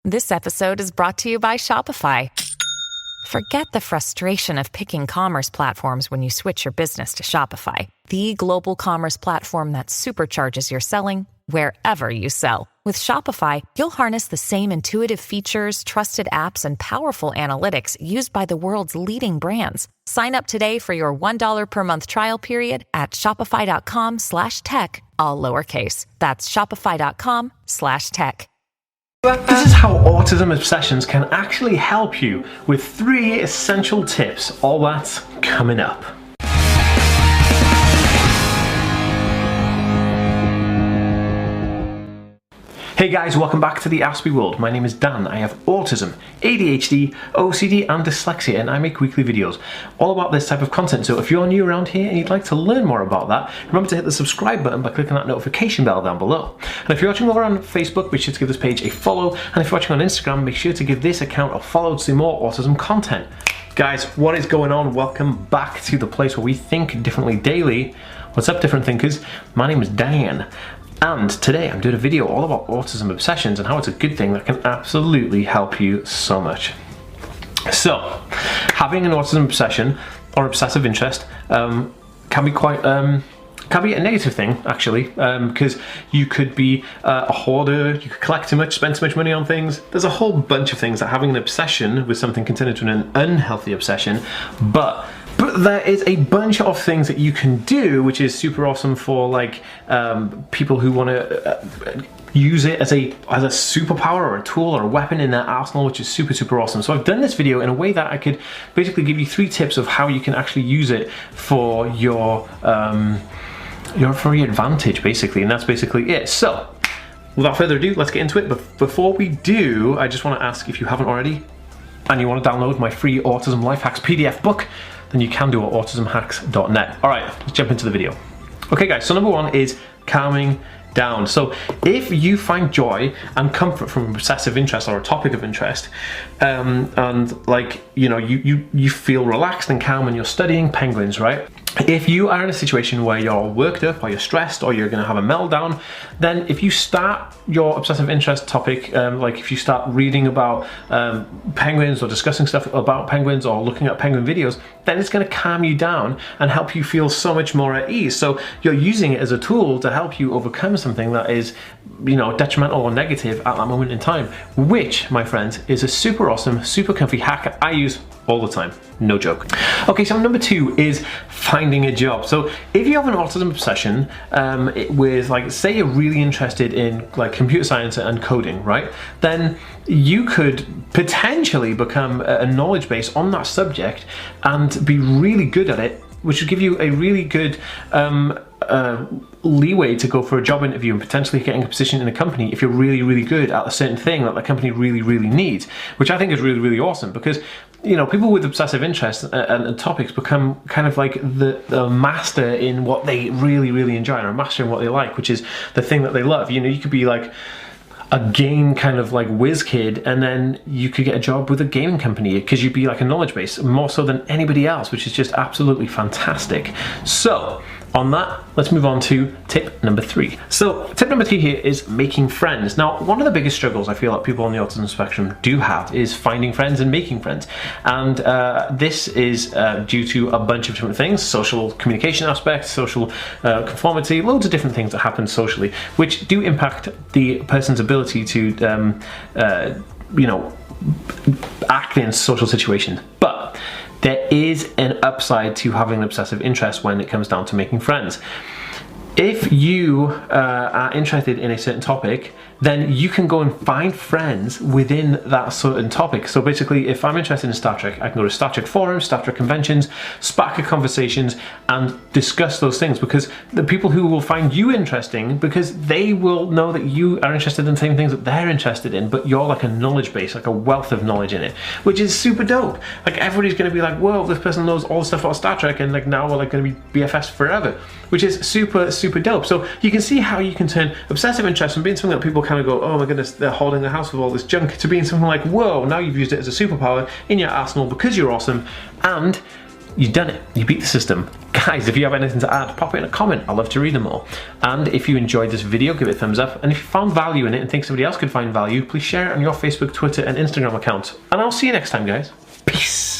This episode is brought to you by Shopify. Forget the frustration of picking commerce platforms when you switch your business to Shopify, the global commerce platform that supercharges your selling wherever you sell. With Shopify, you'll harness the same intuitive features, trusted apps, and powerful analytics used by the world's leading brands. Sign up today for your $1 per month trial period at shopify.com/tech, all lowercase. That's shopify.com/tech. This is how Autism Obsessions can actually help you with 3 essential tips. All that's coming up. Hey guys, welcome back to the Ask Me World. My name is Dan. I have autism, ADHD, OCD and dyslexia, and I make weekly videos all about this type of content. So if you're new around here and you'd like to learn more about that, remember to hit the subscribe button by clicking that notification bell down below. And if you're watching over on Facebook, be sure to give this page a follow. And if you're watching on Instagram, make sure to give this account a follow to see more autism content. Guys, what is going on? Welcome back to the place where we think differently daily. What's up, different thinkers? My name is Dan. And today I'm doing a video all about autism obsessions and how it's a good thing that can absolutely help you so much. So, having an autism obsession or obsessive interest can be quite can be a negative thing actually, because you could be a hoarder, you could collect too much, spend too much money on things. There's a whole bunch of things that having an obsession with something can turn into an unhealthy obsession, but there is a bunch of things that you can do which is super awesome for like people who want to use it as a superpower or a tool or a weapon in their arsenal, which is super awesome. So I've done this video in a way that I could basically give you 3 tips of how you can actually use it for your advantage basically, and that's basically it. So without further ado, let's get into it. But before we do, I just want to ask, if you haven't already and you want to download my free Autism Life Hacks PDF book, then you can do it at autismhacks.net. All right, let's jump into the video. Okay guys, so number 1 is calming down. So if you find joy and comfort from an obsessive interest or a topic of interest, and like, you know, you feel relaxed and calm when you're studying penguins, right? If you are in a situation where you're worked up or you're stressed or you're going to have a meltdown, then if you start your obsessive interest topic, like if you start reading about penguins or discussing stuff about penguins or looking at penguin videos, then it's going to calm you down and help you feel so much more at ease. So you're using it as a tool to help you overcome something that is, you know, detrimental or negative at that moment in time, which, my friends, is a super awesome, super comfy hack I use all the time, no joke. Okay, so number 2 is finding a job. So if you have an autism obsession with, like, say you're really interested in like computer science and coding, right? Then you could potentially become a knowledge base on that subject and be really good at it, which would give you a really good leeway to go for a job interview and potentially getting a position in a company if you're really good at a certain thing that the company really needs, which I think is really awesome, because, you know, people with obsessive interests and topics become kind of like the master in what they really enjoy, or a master in what they like, which is the thing that they love. You know, you could be like a game kind of like whiz kid, and then you could get a job with a gaming company because you'd be like a knowledge base more so than anybody else, which is just absolutely fantastic. So on that, let's move on to tip number 3. So tip number 3 here is making friends. Now, one of the biggest struggles I feel like people on the autism spectrum do have is finding friends and making friends. And this is due to a bunch of different things: social communication aspects, social conformity, loads of different things that happen socially, which do impact the person's ability to, you know, act in social situations. But there is an upside to having an obsessive interest when it comes down to making friends. If you are interested in a certain topic, then you can go and find friends within that certain topic. So basically, if I'm interested in Star Trek, I can go to Star Trek forums, Star Trek conventions, spark conversations, and discuss those things, because the people who will find you interesting, because they will know that you are interested in the same things that they're interested in, but you're like a knowledge base, like a wealth of knowledge in it, which is super dope. Like, everybody's going to be like, whoa, this person knows all the stuff about Star Trek, and like now we're like going to be BFFs forever, which is super dope. So you can see how you can turn obsessive interest from being something that people kind of go, oh my goodness, they're holding the house with all this junk, to being something like, whoa, now you've used it as a superpower in your arsenal because you're awesome, and you've done it. You beat the system. Guys, if you have anything to add, pop it in a comment. I'd love to read them all. And if you enjoyed this video, give it a thumbs up. And if you found value in it and think somebody else could find value, please share it on your Facebook, Twitter, and Instagram accounts. And I'll see you next time, guys. Peace.